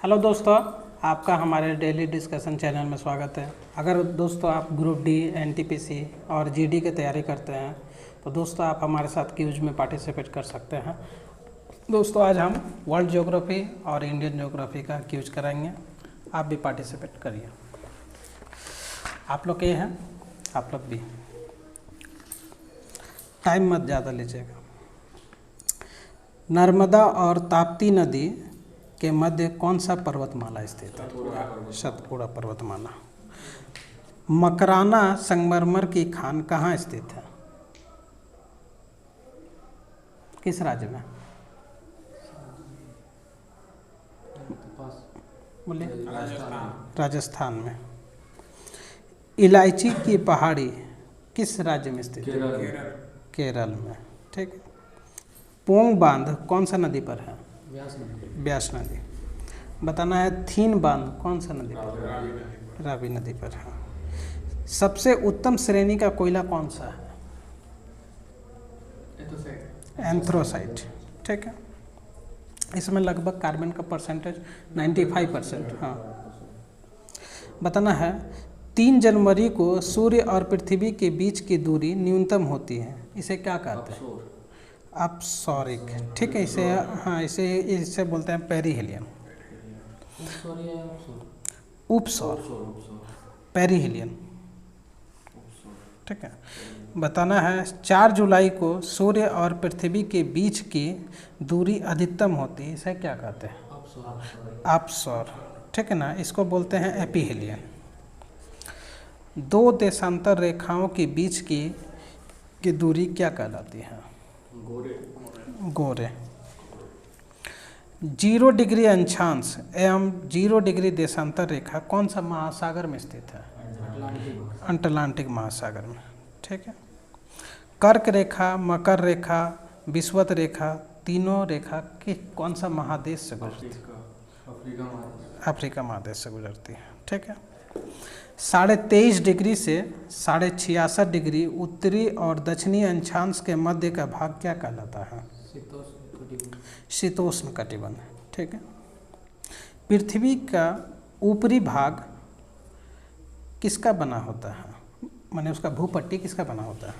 Hello दोस्तों, आपका हमारे डेली डिस्कशन चैनल में स्वागत है। अगर दोस्तों आप ग्रुप डी, एनटीपीसी और जीडी की तैयारी करते हैं तो दोस्तों आप हमारे साथ क्यूज में पार्टिसिपेट कर सकते हैं। दोस्तों आज हम वर्ल्ड ज्योग्राफी और इंडियन ज्योग्राफी का क्यूज कराएंगे, आप भी पार्टिसिपेट करिए। आप लोग ये हैं, आप लोग भी टाइम मत ज़्यादा लीजिएगा। नर्मदा और ताप्ती नदी के मध्य कौन सा पर्वतमाला स्थित है? सतपुड़ा पर्वतमाला। मकराना संगमरमर की खान कहाँ स्थित है? किस राज्य में? बोलिए। राजस्थान में। इलायची की पहाड़ी किस राज्य में स्थित है? केरल में। ठीक है। पोंग बांध कौन सा नदी पर है? ब्यास नदी। बताना है थीन बांध कौन सा नदी पर? रावी नदी पर है। सबसे उत्तम श्रेणी का कोयला कौन सा है? एंथ्रोसाइट। ठीक है। इसमें लगभग कार्बन का परसेंटेज 95%। हाँ। बताना है 3 जनवरी को सूर्य और पृथ्वी के बीच की दूरी न्यूनतम होती है, इसे क्या कहते हैं? अपसौरिक। ठीक है। इसे बोलते हैं पेरीहेलियन। उपसौर, पेरीहेलियन। ठीक है। बताना है 4 जुलाई को सूर्य और पृथ्वी के बीच की दूरी अधिकतम होती है, इसे क्या कहते हैं? अपसौर। ठीक है ना। इसको बोलते हैं एपीहेलियन। 2 देशांतर रेखाओं के बीच की दूरी क्या कहलाती है? गोरे। 0 डिग्री अक्षांश एवं 0 डिग्री देशांतर रेखा कौन सा महासागर में स्थित है? अटलांटिक महासागर में। ठीक है। कर्क रेखा, मकर रेखा, विषुवत रेखा, तीनों रेखा कौन सा महादेश से गुजरती है? अफ्रीका महादेश से गुजरती है। ठीक है। 23.5 डिग्री से 66.5 डिग्री उत्तरी और दक्षिणी अक्षांश के मध्य का भाग क्या कहलाता है? शीतोष्ण कटिबंध। ठीक है। पृथ्वी का ऊपरी भाग किसका बना होता है? माने उसका भूपट्टी किसका बना होता है?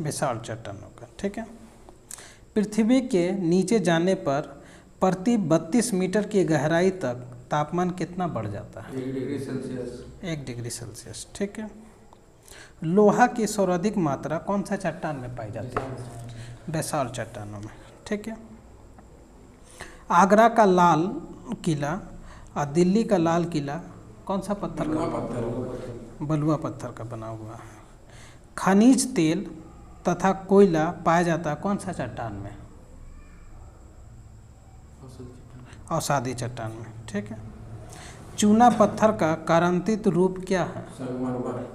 विशाल चट्टानों का। ठीक है। पृथ्वी के नीचे जाने पर प्रति 32 मीटर की गहराई तक तापमान कितना बढ़ जाता है? 1 डिग्री सेल्सियस। 1 degree Celsius. ठीक है। लोहा की सर्वाधिक मात्रा कौन सा चट्टान में पाई जाती है? बेसाल्ट चट्टानों में। ठीक है। आगरा का लाल किला और दिल्ली का लाल किला कौन सा पत्थर का? बलुआ पत्थर का बना हुआ है। खनिज तेल तथा कोयला पाया जाता है कौन सा चट्टान में? औषधि चट्टान में। ठीक है। चूना पत्थर का कारांतित रूप क्या है?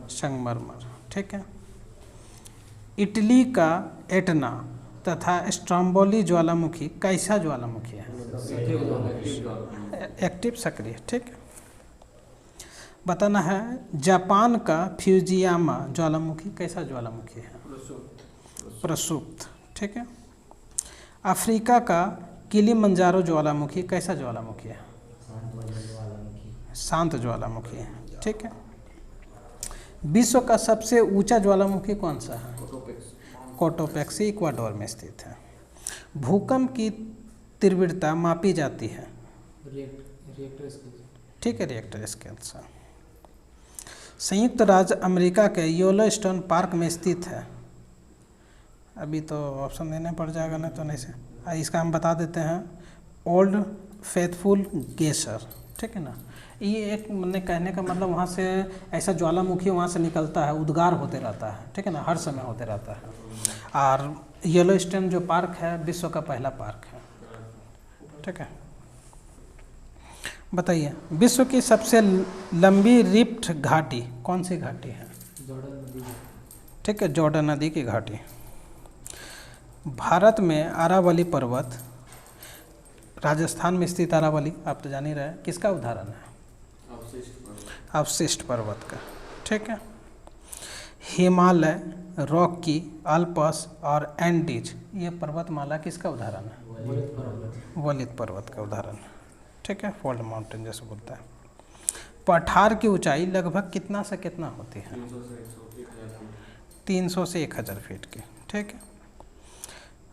संगमरमर। ठीक है। इटली का एटना तथा स्ट्रोम्बोली ज्वालामुखी कैसा ज्वालामुखी है? एक्टिव, सक्रिय। ठीक है। बताना है जापान का फ्यूजियामा ज्वालामुखी कैसा ज्वालामुखी है? प्रसुप्त। ठीक है। अफ्रीका का किलिमंजारो ज्वालामुखी कैसा ज्वालामुखी है? शांत ज्वालामुखी है। ठीक है। विश्व का सबसे ऊंचा ज्वालामुखी कौन सा है? कोटोपेक्सी, इक्वाडोर में स्थित है। भूकंप की तीव्रता मापी जाती है? ठीक है, रिएक्टर स्केल से। संयुक्त राज्य अमेरिका के येलोस्टोन पार्क में स्थित है। अभी तो ऑप्शन देने पड़ जाएगा, नहीं तो नहीं से। इसका हम बता देते हैं ओल्ड फेथफुल गेसर। ठीक है ना। ये एक मैंने कहने का मतलब वहाँ से ऐसा ज्वालामुखी वहाँ से निकलता है, उद्गार होते रहता है। ठीक है ना, हर समय होते रहता है। और येलोस्टोन जो पार्क है विश्व का पहला पार्क है। ठीक है। बताइए विश्व की सबसे लंबी रिफ्ट घाटी कौन सी घाटी है? ठीक है, जॉर्डन नदी की घाटी। भारत में अरावली पर्वत, राजस्थान में स्थित अरावली आप तो जान ही रहे, किसका उदाहरण है? अवशिष्ट पर्वत का। ठीक है। हिमालय, रॉकी, अल्पस और एंडीज ये पर्वतमाला किसका उदाहरण है? वलित पर्वत का उदाहरण है। ठीक है, फोल्ड माउंटेन जैसे बोलता है। पठार की ऊंचाई लगभग कितना से कितना होती है? 300 से 1000 फीट की। ठीक है।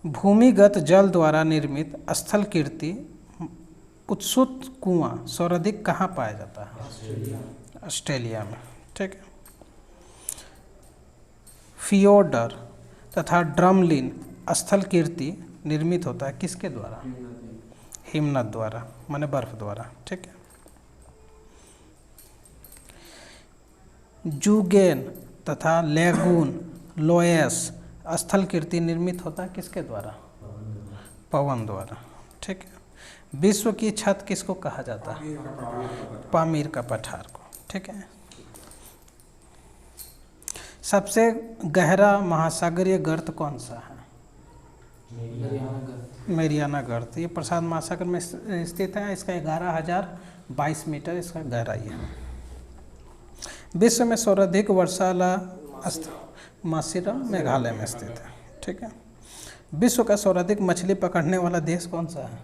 भूमिगत जल द्वारा निर्मित स्थल कीर्ति उत्सुत कुआं सर्वाधिक कहाँ पाया जाता है? ऑस्ट्रेलिया में। ठीक है। फियोडर तथा ड्रमलिन स्थल कीर्ति निर्मित होता है किसके द्वारा? हिमनद द्वारा, माने बर्फ द्वारा। ठीक है। जूगेन तथा लेगून लोएस स्थल कीर्ति निर्मित होता है किसके द्वारा? पवन द्वारा। ठीक है। विश्व की छत किसको कहा जाता है? पामीर का पठार को। ठीक है। सबसे गहरा महासागरीय गर्त कौन सा है? मेरियाना गर्त। ये प्रशांत महासागर में स्थित है। इसका 11,022 मीटर इसका गहराई है। विश्व में सर्वाधिक वर्षा वाला मासिरम मेघालय में स्थित है। ठीक है। विश्व का सर्वाधिक मछली पकड़ने वाला देश कौन सा है?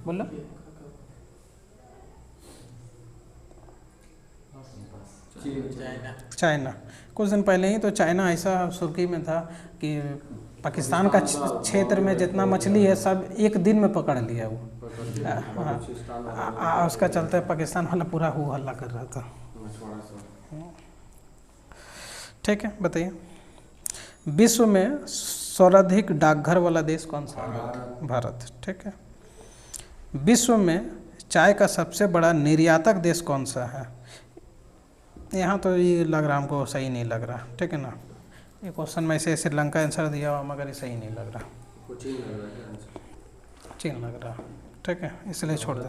बोलो। चाइना। कुछ दिन पहले ही तो चाइना ऐसा सुर्खी में था कि पाकिस्तान का क्षेत्र में जितना मछली है सब एक दिन में पकड़ लिया वो। उसका चलते पाकिस्तान वाला पूरा हो हल्ला कर रहा था। ठीक है, बताइए। विश्व में सर्वाधिक डाकघर वाला देश कौन सा है? भारत। ठीक है। विश्व में चाय का सबसे बड़ा निर्यातक देश कौन सा है? यहाँ तो ये लग रहा हमको सही नहीं लग रहा। ठीक है ना। ये क्वेश्चन में से श्रीलंका आंसर दिया हुआ मगर ये सही नहीं लग रहा। चीन लग रहा। ठीक है, इसलिए छोड़ दे।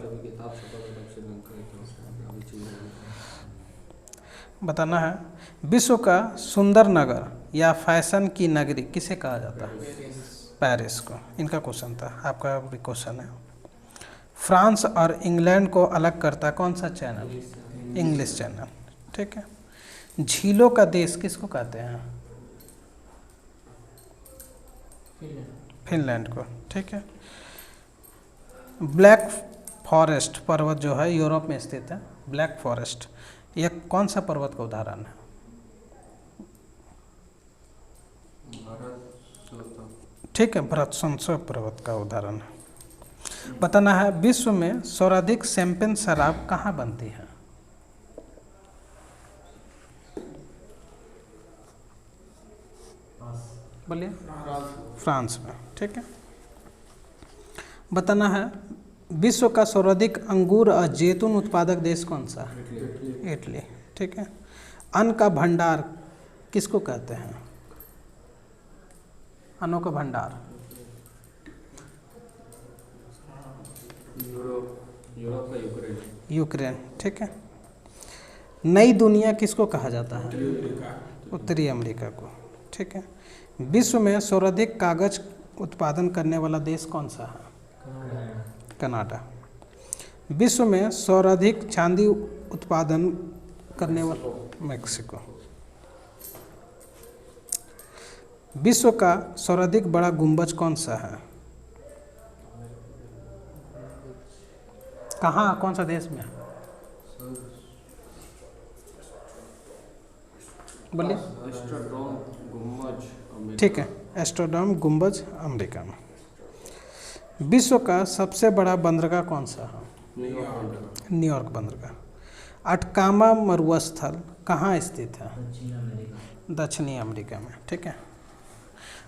बताना है विश्व का सुंदर नगर या फैशन की नगरी किसे कहा जाता है? पेरिस को। इनका क्वेश्चन था, आपका भी क्वेश्चन है। फ्रांस और इंग्लैंड को अलग करता कौन सा चैनल? English channel. ठीक है। झीलों का देश किसको कहते हैं? फिनलैंड को। ठीक है। ब्लैक फॉरेस्ट पर्वत जो है यूरोप में स्थित है। ब्लैक फॉरेस्ट यह कौन सा पर्वत का उदाहरण है? ठीक है, भरतसंसो पर्वत का उदाहरण है। बताना है विश्व में सर्वाधिक शैंपेन शराब कहाँ बनती है? बोलिए। फ्रांस में। ठीक है। बताना है विश्व का सर्वाधिक अंगूर और जैतून उत्पादक देश कौन सा है? इटली। ठीक है। अन्न का भंडार किसको कहते हैं? अन्नों का भंडार। यूरोप का यूक्रेन। ठीक है। नई दुनिया किसको कहा जाता है? उत्तरी अमेरिका को। ठीक है। विश्व में सर्वाधिक कागज उत्पादन करने वाला देश कौन सा है? कनाडा। विश्व में सर्वाधिक चांदी उत्पादन करने वाला मेक्सिको। विश्व का सर्वाधिक बड़ा गुंबज कौन सा है? कहाँ, कौन सा देश में? बोलिए। ठीक है, एस्ट्रोडम गुंबज अमेरिका में। विश्व का सबसे बड़ा बंदरगाह कौन सा है? न्यूयॉर्क बंदरगाह। अटकामा मरुस्थल कहाँ स्थित है? दक्षिणी अमेरिका में। ठीक है।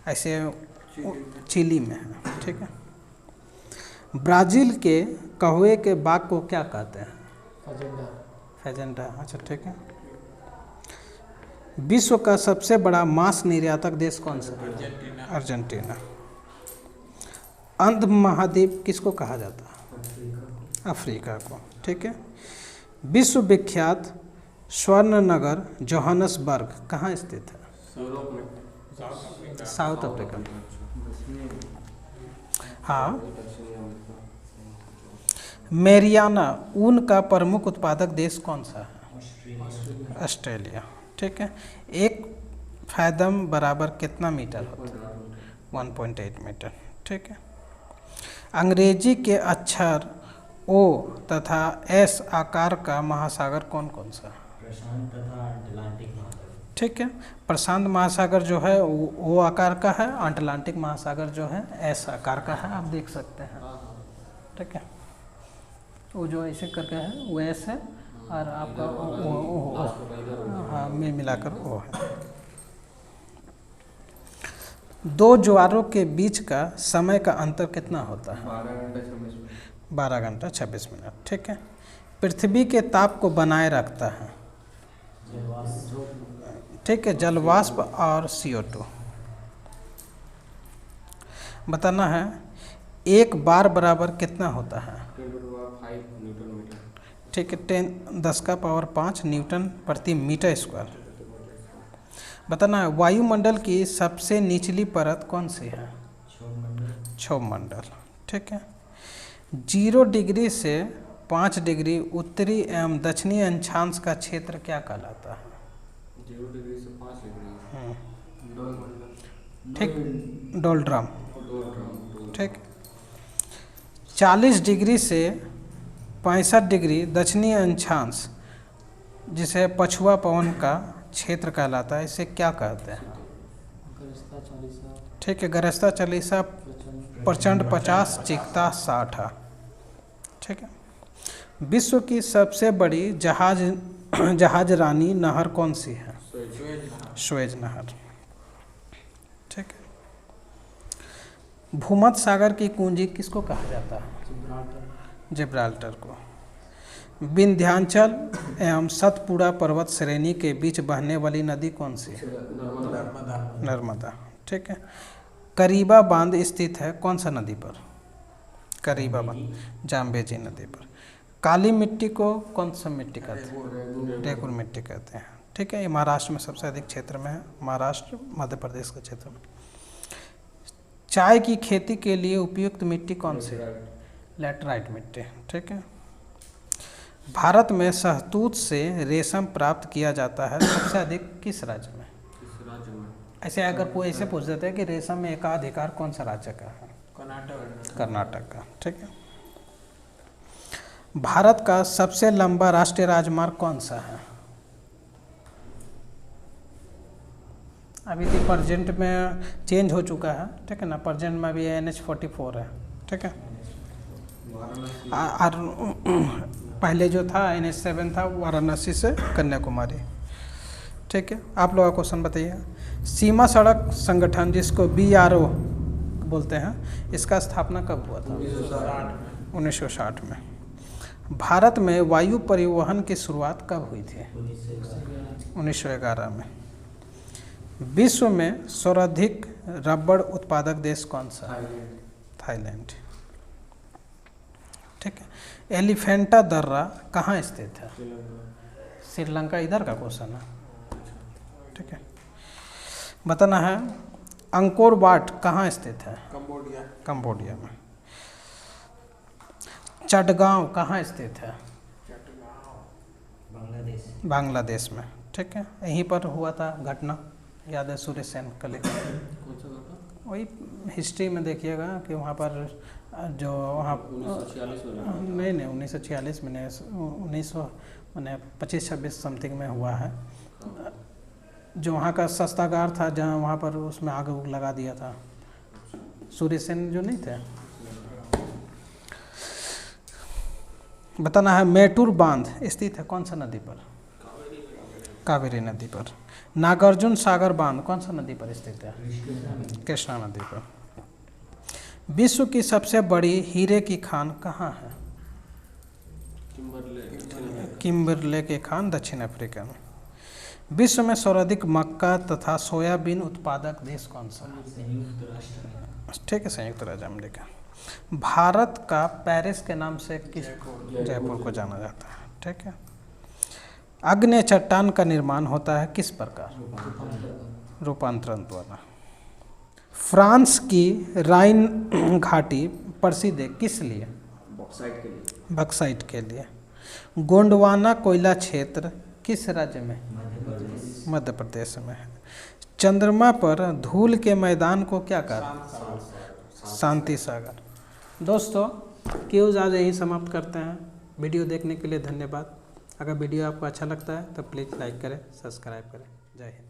ऐसे चिली में है। ठीक है। ब्राज़ील के कहुए के बाग को क्या कहते हैं? फेजेंडा। अच्छा, ठीक है। विश्व का सबसे बड़ा मांस निर्यातक देश कौन सा है? अर्जेंटीना। अंध महाद्वीप किसको कहा जाता है? अफ्रीका को। ठीक है। विश्व विख्यात स्वर्ण नगर जोहानसबर्ग कहाँ स्थित है? साउथ अफ्रीका में। हाँ। मेरियाना ऊन का प्रमुख उत्पादक देश कौन सा है? ऑस्ट्रेलिया। ठीक है। एक फैदम बराबर कितना मीटर होता है? 1.8 मीटर। ठीक है। अंग्रेजी के अक्षर ओ तथा एस आकार का महासागर कौन कौन सा? प्रशांत तथा अटलांटिक महासागर। ठीक है, प्रशांत महासागर जो है वो ओ आकार का है, अटलांटिक महासागर जो है एस आकार का है, आप देख सकते हैं। ठीक है, वो जो ऐसे करके है वो एस है और आपका ओ हाँ में मिलाकर ओ है। दो ज्वारों के बीच का समय का अंतर कितना होता है? 12 घंटा 26 मिनट। ठीक है, पृथ्वी के ताप को बनाए रखता है। ठीक है, जलवाष्प और CO2। बताना है 1 बार बराबर कितना होता है? 10⁵ न्यूटन मीटर। ठीक है, 10⁵ न्यूटन प्रति मीटर स्क्वायर। बताना है वायुमंडल की सबसे निचली परत कौन सी है? क्षोभमंडल। ठीक है, 0 डिग्री से 5 डिग्री उत्तरी एवं दक्षिणी अक्षांश का क्षेत्र क्या कहलाता है? 0 डिग्री से 5 डिग्री ठीक, डोलड्रम। डोलड्रम। ठीक, 40 डिग्री से 65 डिग्री दक्षिणी अक्षांश जिसे पछुआ पवन का क्षेत्र कहलाता है, इसे क्या कहते हैं? ठीक है, गरजता चालीसा, प्रचंड 50, चीखता 60। ठीक है, विश्व की सबसे बड़ी जहाज रानी नहर कौन सी है? सुएज नहर। ठीक है, भूमध्य सागर की कुंजी किसको कहा जाता है? जिब्राल्टर को। विंध्याचल एवं सतपुड़ा पर्वत श्रेणी के बीच बहने वाली नदी कौन सी है? नर्मदा। ठीक है, करीबा बांध स्थित है कौन सा नदी पर? करीबा बांध, जाम्बेजी नदी पर। काली मिट्टी को कौन सा मिट्टी कहते हैं? रेगुर मिट्टी कहते हैं। ठीक है, ये महाराष्ट्र में सबसे अधिक क्षेत्र में है, महाराष्ट्र मध्य प्रदेश के क्षेत्र में। चाय की खेती के लिए उपयुक्त मिट्टी कौन सी? लैटराइट मिट्टी। ठीक है, भारत में शहतूत से रेशम प्राप्त किया जाता है सबसे अधिक किस राज्य में? ऐसे अगर कोई ऐसे पूछ देते हैं कि रेशम में एकाधिकार कौन सा राज्य का है? कर्नाटक का। ठीक है, भारत का सबसे लंबा राष्ट्रीय राजमार्ग कौन सा है? अभी तो प्रेजेंट में चेंज हो चुका है। ठीक है ना, प्रेजेंट में अभी NH-44 है। ठीक है, और पहले जो था NH-7 था, वाराणसी से कन्याकुमारी। ठीक है, आप लोग का क्वेश्चन बताइए। सीमा सड़क संगठन जिसको BRO बोलते हैं, इसका स्थापना कब हुआ था? 1960 में। भारत में वायु परिवहन की शुरुआत कब हुई थी? 1911 में। विश्व में सर्वाधिक रबड़ उत्पादक देश कौन सा? थाईलैंड। ठीक है, एलिफेंटा दर्रा कहाँ स्थित है? श्रीलंका। इधर का क्वेश्चन है। ठीक है, बताना है अंकोर वाट कहाँ स्थित है? कंबोडिया में। चटगांव कहाँ स्थित है? बांग्लादेश में। ठीक है, यहीं पर हुआ था घटना, याद है? सूर्य सेन का लिखा। वही हिस्ट्री में देखिएगा कि वहाँ पर जो वहाँ 1946 में नहीं, 1925-26 समथिंग में हुआ है। जो वहाँ का शस्त्रागार था, जहाँ वहाँ पर उसमें आग उग लगा दिया था। सूर्य सेन जो नहीं थे। बताना है मेटूर बांध स्थित है कौन सा नदी पर? कावेरी नदी पर। नागार्जुन सागर बांध कौन सा नदी पर स्थित है? कृष्णा नदी पर। विश्व की सबसे बड़ी हीरे की खान कहाँ है? किम्बरले की खान दक्षिण अफ्रीका में। विश्व में सर्वाधिक मक्का तथा सोयाबीन उत्पादक देश कौन सा है? ठीक है, संयुक्त राज्य अमेरिका। भारत का पेरिस के नाम से किस जयपुर को जाना जाता है? ठीक है, आग्नेय चट्टान का निर्माण होता है किस प्रकार? रूपांतरण द्वारा। फ्रांस की राइन घाटी प्रसिद्ध है किस लिए? बॉक्साइट के लिए। गोंडवाना कोयला क्षेत्र किस राज्य में? मध्य प्रदेश में है। चंद्रमा पर धूल के मैदान को क्या कहते हैं? शांति सागर। दोस्तों क्यूज आज यहीं समाप्त करते हैं। वीडियो देखने के लिए धन्यवाद। अगर वीडियो आपको अच्छा लगता है तो प्लीज़ लाइक करें, सब्सक्राइब करें। जय हिंद।